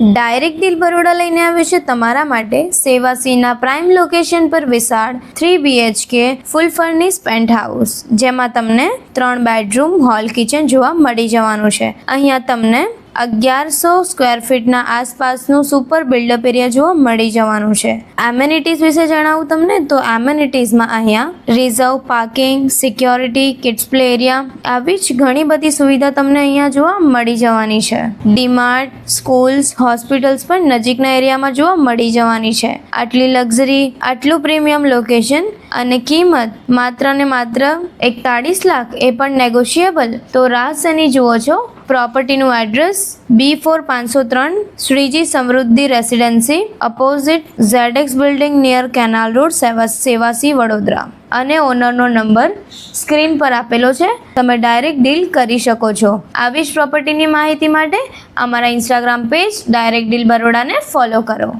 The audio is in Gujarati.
ડાયરેક્ટ ડીલ બરોડા લઈને આવ્યું છે તમારા માટે સેવાસીના પ્રાઇમ લોકેશન પર વિશાળ 3 BHK ફૂલ ફર્નિશ પેન્ટ હાઉસ, જેમાં તમને 3 બેડરૂમ, હોલ, કિચન જોવા મળી જવાનું છે. અહીંયા તમને 1100 સ્ક્વેર ફીટના આસપાસનું સુપર બિલ્ડઅપ એરિયા જોવા મળી જવાનું છે. એમેનિટીઝ વિશે જણાવું તમને તો એમેનિટીઝમાં અહીંયા reserve parking, security, kids play area આવી જ ઘણી બધી સુવિધા તમને અહીંયા જોવા મળી જવાની છે. ડીમાર્ટ, સ્કૂલ્સ, હોસ્પિટલ્સ પણ નજીકના એરિયામાં જોવા મળી જવાની છે. આટલી લક્ઝરી, આટલું પ્રીમિયમ લોકેશન અને કિંમત માત્ર ને માત્ર 41 લાખ, એ પણ નેગોશિયેબલ. તો રાહ શેની જુઓ છો? પ્રોપર્ટીનું એડ્રેસ B4 503 શ્રીજી સમૃદ્ધિ residency, opposite ZX building, near canal road, Sevasi, Vadodara. અને ઓનરનો નંબર સ્ક્રીન પર આપેલો છે. તમે ડાયરેક્ટ ડીલ કરી શકો છો. આવી જ પ્રોપર્ટીની માહિતી માટે અમારા ઇન્સ્ટાગ્રામ પેજ ડાયરેક્ટ ડીલ બરોડાને ફોલો કરો.